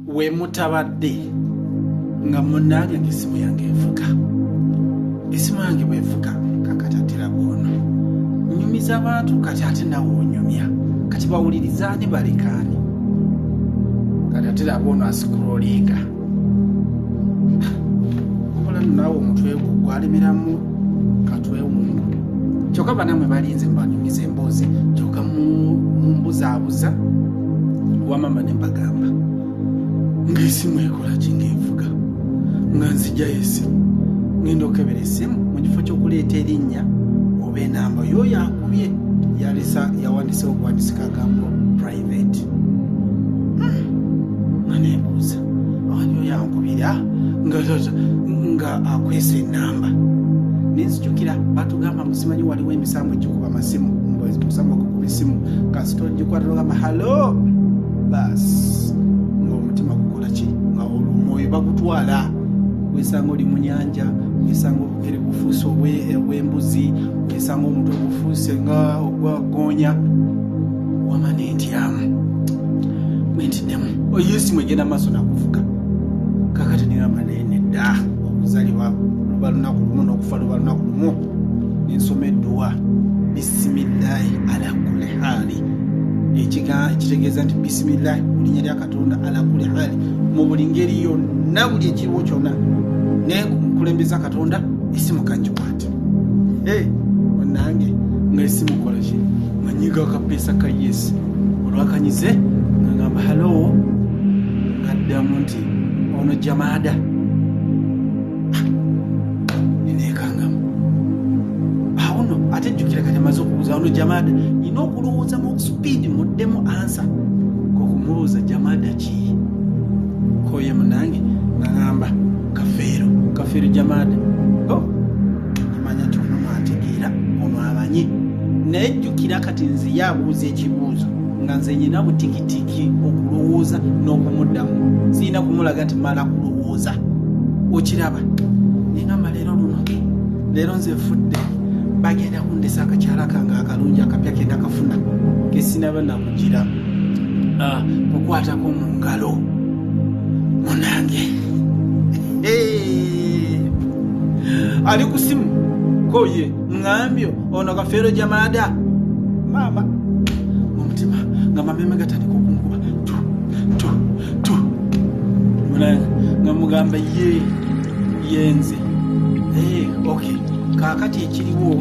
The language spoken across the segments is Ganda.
we mutabadde nga munnange ng'essimu yange evuga. Essimu yange bwevuga kakati atera bwono. Nnyumiza abantu kati ate nawe onyumya. Kati bawulirizaani balekaani. Kati atera bwono asikrolinga. Okola naawe omutwe gwo gwalemeramu katwe wungu. Kyokka banamwe balinze mbanyumiza emboozi kyokka mumbuzaabuza wamama ne mbagamba ng'essimu ekola ki ng'evuga nga nzijjayo essimu ngenda okebera essimu mu kifo ky'okuleeta erinnya oba enamba y'oyo akubye yawandiise okuwandisa kagambo private. Nga neebuuza awali oyo ankubira nga akwesa enamba. Nenzijukira batugamba musimanyi waliwo emisango egikuba amasimu musango okukuba essimu kasitolo gikwatagamba halo basi ng'omutima gukola ki nga omwoyo bagutwala. Wesanga oli mu nyanja, wesanga obukere bufuuse obw'embuzi, wesanga omutwe bufuuse nga ogwagonya wama nentyamu bwentiddemu oyo essimu egenda maaso nakuvuga. Kakati nigamba nedda okuzalibwa luba lunaku lumu n'okufa luba lunaku lumu. Nensoma edduwa bisimillahi ala kulli haali. Ekitegeeza nti bisimillahi mu linnya lya Katonda ala kulli haali mu buli ngeri yonna buli ekiriwo kyonna ne nkulembeza Katonda essimu kangikwate. Onnange nga essimu kola ki nga nyiga akapeesa ka yes olwakanyize nga ngamba halo ngaddamu nti ono Jamaada. Neneekangamu awo no ate jjukira kati amaze okubuuza ono Jamaada nina okulowooza mu speed muddemu ansa kokumubuuza Jamaada ki koye munange ngamba kafeero Jamaada. Kimanya nti ono mwantegeera ono amanyi naye jjukira kati nze yabuuza ekibuuzo nga nze nyina butikitiki okulowooza n'okumuddamu sirina kumulaga nti mala kulowooza. Okiraba nengamba leero nze fudde bagenda kundesa akakyala kange akalungi akapya kenda kafuna kesinaba nakugira kukwatako mu ngalo munange. Ali ku simu koye ngambyo ono kafeero Jamaada mama omutima nga mameme gatandika okunkuba tu munange nga mugamba yenze. Okay kakati ekiriwo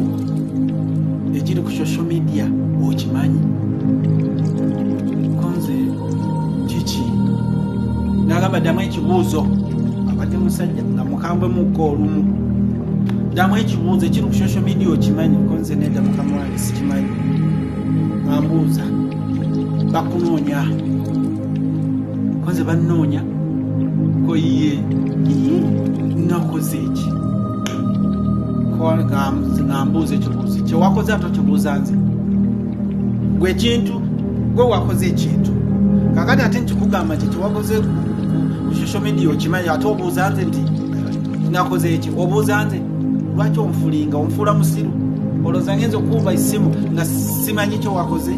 ekiri ku social media okimanyi konze kiki nagamba ddamu ekibuuzo abadde musajja nga mukambwe mukko olumu ddamu ekibuuzo ekiri ku social media okimanyi konze nedda mukama wange sikimanyi. Bambuuza bakunoonya konze bannoonya koye nakoze eki ngambuuza ekibuuzo kyewakoze ate okibuuza nze gwe ekintu gwe wakoze ekintu kakati ate nkikugamba nti kyewakoze ku social media okimanyi ate obuuza nze nti nakoze eki obuuza nze lwaki onfulinga onfuula musiru olowooza ngenza okukuba essimu nga simanyi kyewakoze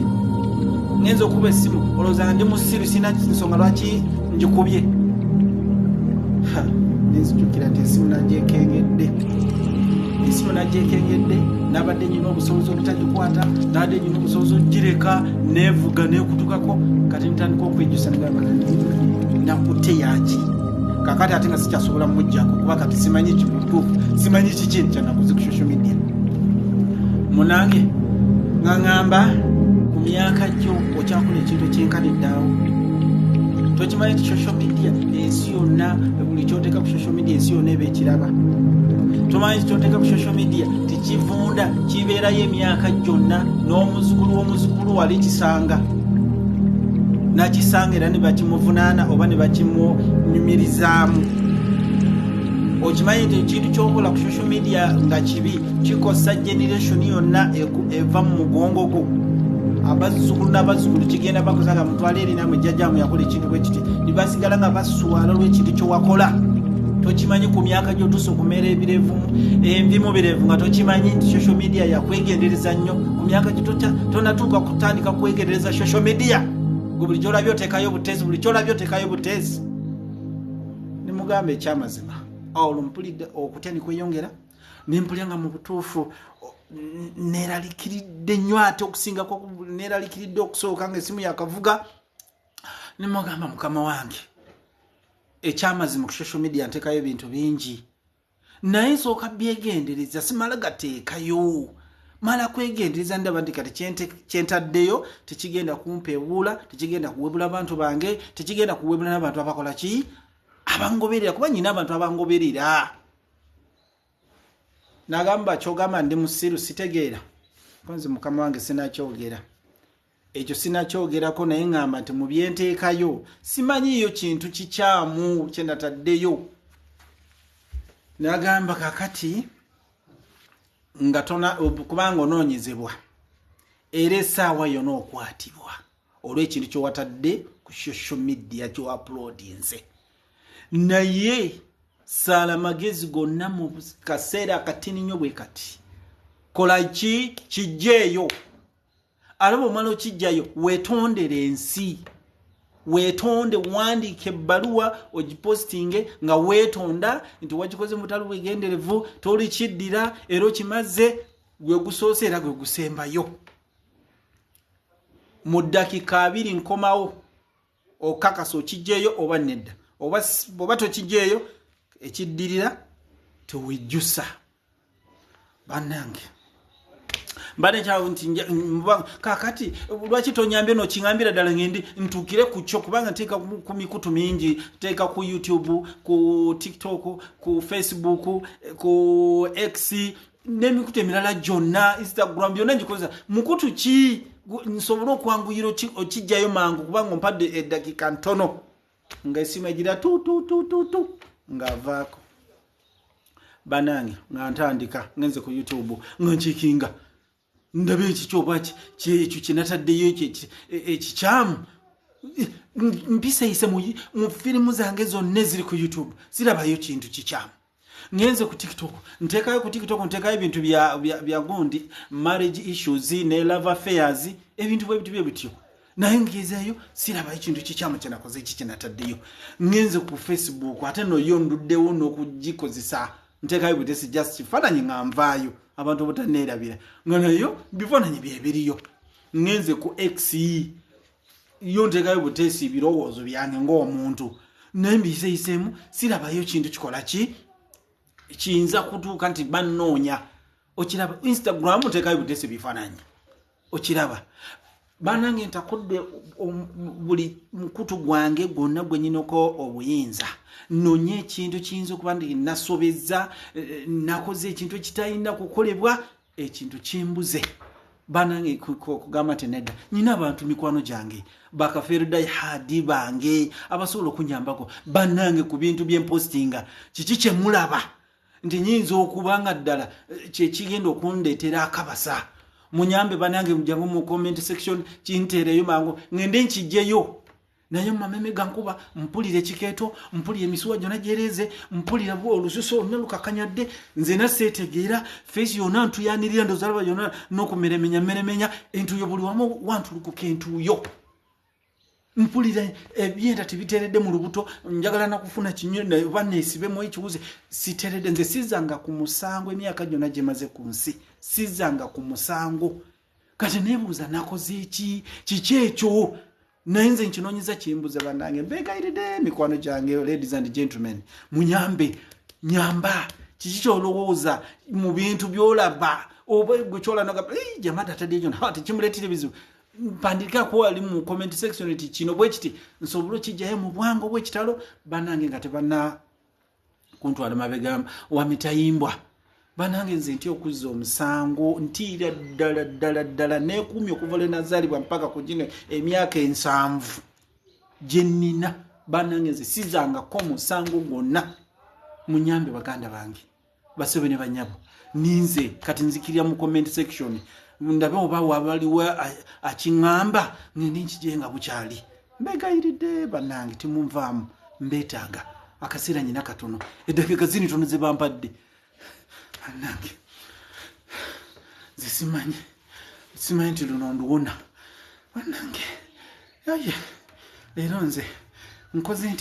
ngenza okuba essimu olowooza nga ndi musiru sina nsonga lwaki njikubye. Nenzijukira nti essimu nagyekengedde nabadde nyina obusobozi obutagikwata nabadde nyina obusobozi ogireka nevuga nekutukako kati ntandika okwejjusa nakute yaki kakati ate nga sikyasobola mujjako kuba kati simanyi kibutuufu simanyi kiki kyanakoze ku social media. Munange nga ngamba ku myaka gyo okyakola ekintu ekyenkaniddeawo tokimanyi ti social media ensi yonna buli kyoteeka ku social media ensi yonna eba ekiraba. Tomanyi kyoteeka ku social media tikivunda kibeerayo emyaka gyonna n'omuzukulu w'omuzukulu wali kisanga nakisanga era ne bakimuvunaana oba ne bakimunyumirizaamu. Okimanyi nti ekintu kyokola ku social media nga kibi kikosa generation yonna eva mu mugongo gwo. Abazzukulu n'abazzukulu kigenda bakoza nga mutwale eri namwe jjajjaamu yakola ekintu bwe kiti ne basigala nga baswala olw'ekintu kyewakola. Tokimanyi ku myaka gy'otuusa okumeera ebirevumu envimu birevu nga tokimanyi nti social media yakwegendereza nnyo ku myaka gyo tonatuuka kutandika kwegendereza social media. Buli kyolabyo otekayo buteezi nkugamba ekyamazima olwo mpulidde okutya nikweyongera nempulya nga mu butuufu neralikiridde nnyo ate okusingako neralikiridde okusooka nga esimu yakavuga nemugamba mukama wange ekyamazima ku social media ntekayo ebintu bingi naye nsooka byegendereza simala gateekayo mala kwegendereza ndaba nti kati kyentaddeyo tekigenda kumpeebuula tekigenda kuwebula abantu bange tekigenda kuwebula n'abantu abakola ki abangoberera kuba nyina abantu abangoberera nagamba kyogamba ndi musiru sitegeera konzi mukama wange sinakyogera ekyo sinakyogerako naye ngamba nti mu byenteekayo simanyiyo kintu kikyamu kyenataddeyo nagamba kakati nga tona kubanga onoonyezebwa era essaawa yonna okwatibwa olw'ekintu kyowatadde ku social media kyouploadinze naye saala magezi gonna mu kaseera akatini nnyo bwe kati kola ki kijjeeyo alaba omala okijjayo weetondere ensi weetonde wandiika ebbaluwa ogipostinge nga weetonda nti wagikoze mu butali bwegenderevu tolikiddira era okimaze gwe gusoose era gwe gusembayo mu ddakiika 2 nkomawo okakasa okijjeeyo oba nedda oba tokijjeeyo ekiddirira tewejjusa bannange mbane kyawo nti kakati lwaki tonyambye nokiŋambira ddala ngendi ntuukire ku kyo kubanga nteeka ku mikutu mingi teeka ku YouTube ku TikTok ku Facebook ku X n'emikutu emirala gyonna Instagram byonna ngikozesa mukutu ki nsobola okwanguyira okijjayo mangu kubanga ompadde eddakiika ntono nga esimu egira tu ng'avaako banange nga ntandika ngenze ku YouTube nga nkikinga ndabe ekikyoba ekyo kyenataddeyo ekikyamu mpiseyise mu firimu zange zonna eziri ku YouTube zirabayo kintu kikyamu ngenze ku TikTok nteekayo ku TikTok nteekayo ebintu bya gundi marriage issues ne love affairs ebintu bwe bityo naye ngezeeyo sirabayo kintu kikyamu kyenakoze eki kyenataddeyo ngenze ku Facebook ate noyo nduddewo n'okugikozesa nteekayo butesi just kifaananyi nga nvaayo abantu botaneerabira nga nayo bifaananyi byebiriyo ngenze ku X yo nteekayo butesi ebirowoozo byange ng'omuntu naye mbiyiseyiseemu sirabayo kintu kikola ki kiyinza kutuuka nti bannoonya okiraba Instagram nteekayo butesi bifaananyi okiraba banange ntakudde buli mukutu gwange gwonna gwe nyinako obuyinza nonye ekintu kiyinza okuba ndi nasobezza nakoze ekintu ekitalina kukolebwa ekintu kimbuze banange kugamba tenedda nyina abantu mikwano gyange bakafeerudayi hadi bange abasobola okunyambako banange ku bintu byempostinga kiki kyemulaba nti nyinza okubanga ddala kyekigenda okundeetera akabasa munyambe banange mjangu mu comment section kintereyo mangu ngende nkijjeyo naye mameme gankuba mpulire ekikeeto mpulire emisuwa gyonna gyereze mpulire olususu olunalukakanyadde nze naseetegeera face yonna ntuyanirira ndozalaba yonna n'okumeremenya entuyo buli wamu wantulukuka entuyo mpulire ebyenda tebiteredde mu lubuto njagala nakufuna kinyonyi oba neesibemu ekiwuzi siteredde nze sizanga ku musango emyaka gyonna gyemaze ku nsi sizanga ku musango kati neebuuza nakoze eki kiki ekyo naye nze nkinoonyeza kimbuze bannange mbeegayiridde mikwano gyange ladies and gentlemen munyambe nyamba kiki kyolowooza mu bintu byolaba oba gwe kyolanaga jamada ataddeyo nawa tekimuleetera ebizibu mpandika ko ali mu comment section eti kino bwe kiti nsobola kijjayo mu bwango bwe kitalo bannange nga tebanna kuntwala mabega wa mitayimbwa banange nze ntyo okuzza omusango ntiira ddala neekuumya okuva lwe nazaalibwa mpaka ku gino emyaka 7 gye nnina banange nze sizangako omusango gwonna munyambe baganda bange basebe ne banyabo ninze kati nzikirira mu comment section ndabe oba wabaliwo akiŋŋamba ngende nkijje nga bukyali mbegayiridde bannange timunvaamu mbeetaaga akaseera nyina katono eddakiika zini tono ze bampadde bannange nze simanyi nti luno nduwona bannange leero nze nkoze